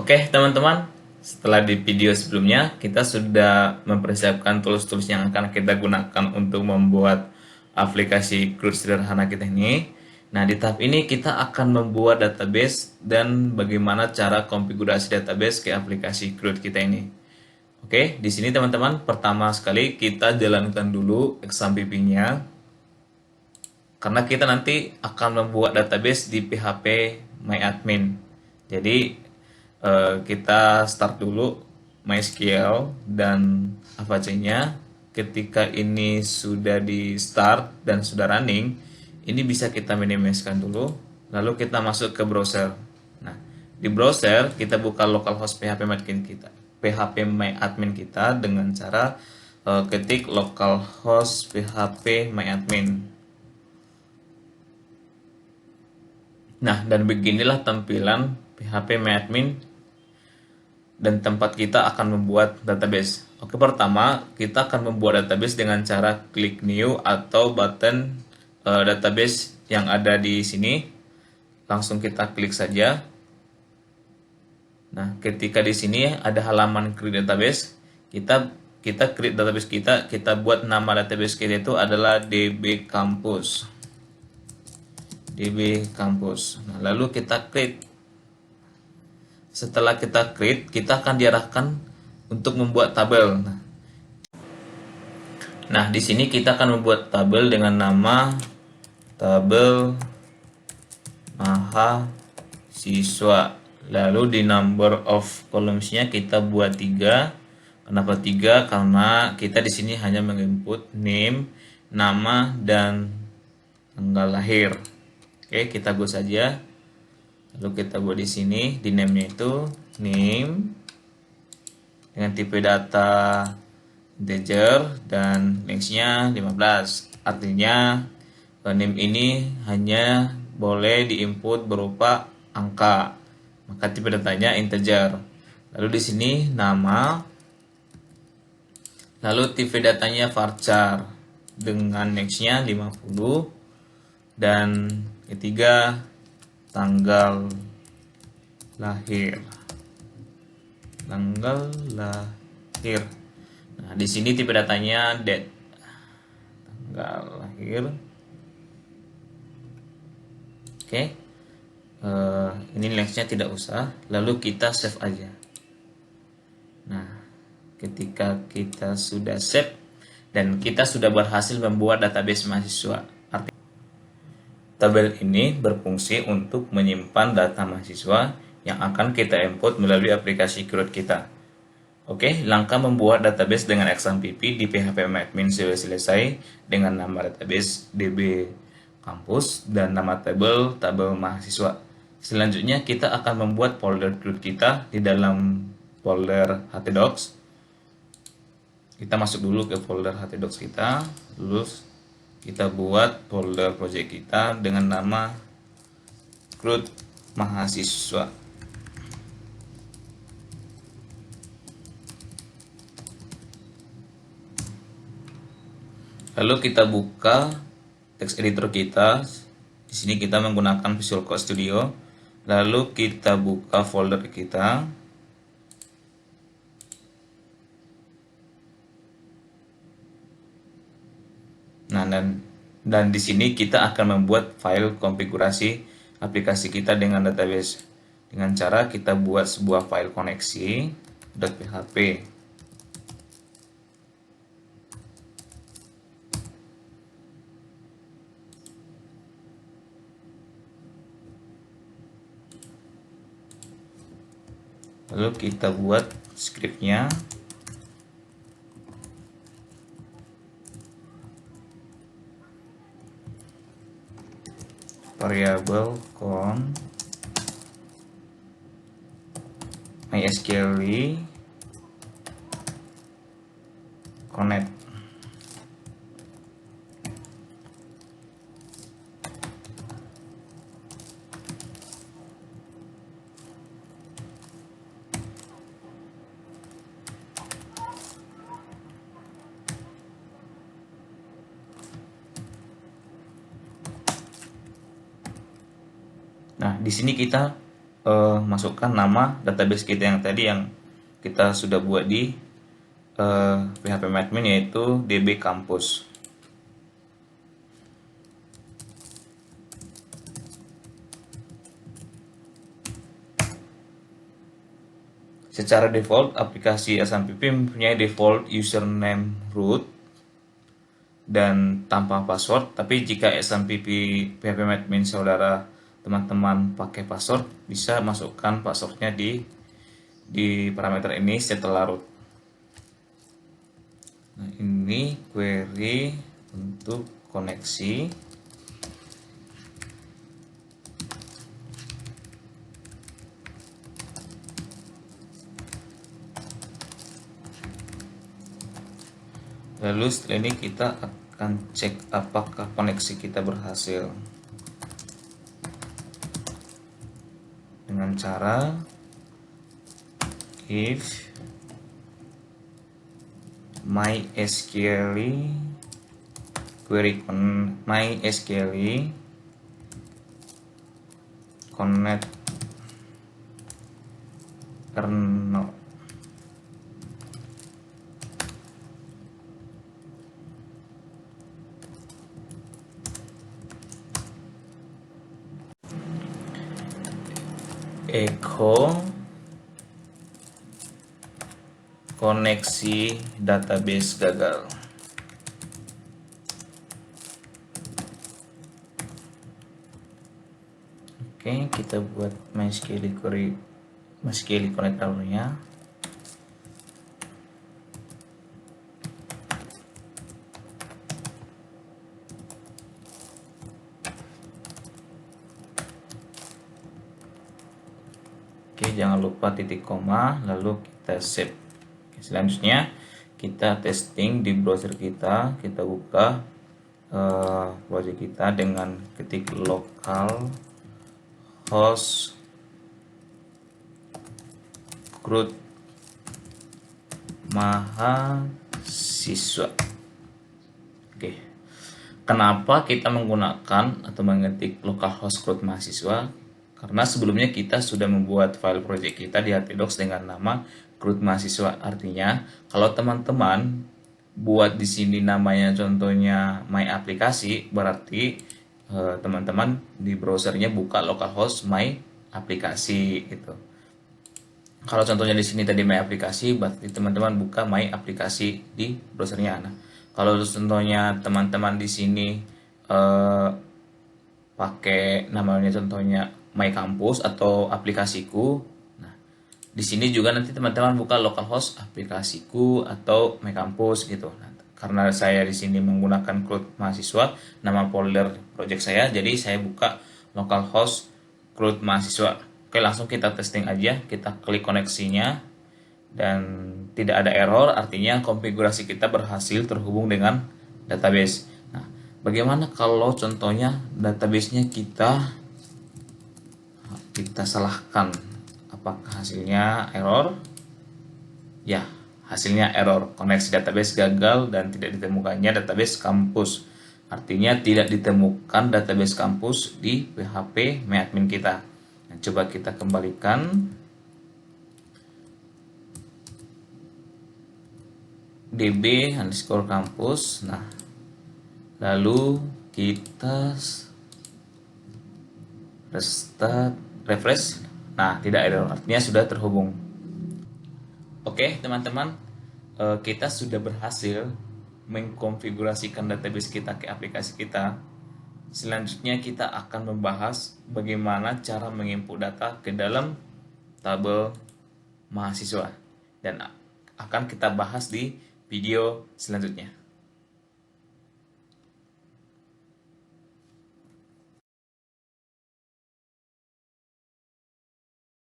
Oke, teman-teman, setelah di video sebelumnya kita sudah mempersiapkan tools-tools yang akan kita gunakan untuk membuat aplikasi CRUD sederhana kita ini. Nah, di tahap ini kita akan membuat database dan bagaimana cara konfigurasi database ke aplikasi CRUD kita ini. Oke, di sini teman-teman, pertama sekali kita jalankan dulu XAMPP-nya karena kita nanti akan membuat database di PHP MyAdmin. Jadi kita start dulu MySQL dan Apache-nya. Ketika ini sudah di start dan sudah running, ini bisa kita minimizekan dulu. Lalu kita masuk ke browser. Nah, di browser kita buka localhost PHP MyAdmin kita dengan cara ketik localhost PHP MyAdmin. Nah, dan beginilah tampilan PHP MyAdmin dan tempat kita akan membuat database. Oke, pertama kita akan membuat database dengan cara klik new atau button database yang ada di sini. Langsung kita klik saja. Nah, ketika di sini ada halaman create database, kita create database kita buat nama database kita itu adalah DB Campus. DB Campus. Nah, lalu kita create. Setelah kita create, kita akan diarahkan untuk membuat tabel. Nah, di sini kita akan membuat tabel dengan nama tabel mahasiswa. Lalu di number of columns-nya kita buat 3. Kenapa 3? Karena kita di sini hanya menginput name, nama, dan tanggal lahir. Oke, kita go saja. Lalu kita buat di sini, di name-nya itu name dengan tipe data integer dan length-nya 15. Artinya name ini hanya boleh diinput berupa angka. Maka tipe datanya integer. Lalu di sini nama. Lalu tipe datanya varchar dengan length-nya 50 dan ketiga tanggal lahir. Tanggal lahir. Nah, di sini tipe datanya date. Tanggal lahir. Oke. Ini length-nya tidak usah. Lalu kita save aja. Nah, ketika kita sudah save dan kita sudah berhasil membuat database mahasiswa. Tabel ini berfungsi untuk menyimpan data mahasiswa yang akan kita input melalui aplikasi CRUD kita. Oke, langkah membuat database dengan XAMPP di PHP MyAdmin sudah selesai dengan nama database DB Campus dan nama tabel mahasiswa. Selanjutnya kita akan membuat folder CRUD kita di dalam folder htdocs. Kita masuk dulu ke folder htdocs kita, terus kita buat folder project kita dengan nama CRUD mahasiswa. Lalu kita buka text editor kita. Di sini kita menggunakan Visual Code Studio. Lalu kita buka folder kita. Nah, dan di sini kita akan membuat file konfigurasi aplikasi kita dengan database dengan cara kita buat sebuah file koneksi .php. Lalu kita buat scriptnya. Variable con mysql connect. Nah, di sini kita masukkan nama database kita yang tadi yang kita sudah buat di PHP admin, yaitu DB Campus. Secara default, aplikasi SMPP mempunyai default username root dan tanpa password. Tapi jika SMPP PHP admin saudara teman-teman pakai password, bisa masukkan passwordnya di parameter ini setelah root. Nah, ini query untuk koneksi. Lalu setelah ini kita akan cek apakah koneksi kita berhasil dengan cara if MySQL query MySQL connect kernel echo koneksi database gagal. Oke, kita buat MySQL query MySQL connector-nya. Oke, jangan lupa titik koma, lalu kita save. Oke, selanjutnya kita testing di browser kita buka browser kita dengan ketik local host root mahasiswa. Oke, kenapa kita menggunakan atau mengetik localhost root mahasiswa? Karena sebelumnya kita sudah membuat file project kita di htdocs dengan nama root mahasiswa. Artinya, kalau teman-teman buat di sini namanya contohnya my aplikasi, berarti teman-teman di browsernya buka localhost my aplikasi gitu. Kalau contohnya di sini tadi my aplikasi, berarti teman-teman buka my aplikasi di browsernya. Nah, kalau contohnya teman-teman di sini pakai namanya contohnya my campus atau aplikasiku. Nah, di sini juga nanti teman-teman buka localhost aplikasiku atau my campus gitu. Nah, karena saya di sini menggunakan root mahasiswa, nama folder project saya, jadi saya buka localhost root mahasiswa. Oke, langsung kita testing aja. Kita klik koneksinya dan tidak ada error, artinya konfigurasi kita berhasil terhubung dengan database. Nah, bagaimana kalau contohnya database-nya kita salahkan? Apakah hasilnya error? Ya, hasilnya error. Koneksi database gagal dan tidak ditemukannya database kampus. Artinya tidak ditemukan database kampus di PHP admin kita. Nah, coba kita kembalikan. db_campus. Nah, lalu kita refresh. Nah, tidak error, artinya sudah terhubung. Oke, teman-teman, kita sudah berhasil mengkonfigurasikan database kita ke aplikasi kita. Selanjutnya kita akan membahas bagaimana cara menginput data ke dalam tabel mahasiswa, dan akan kita bahas di video selanjutnya.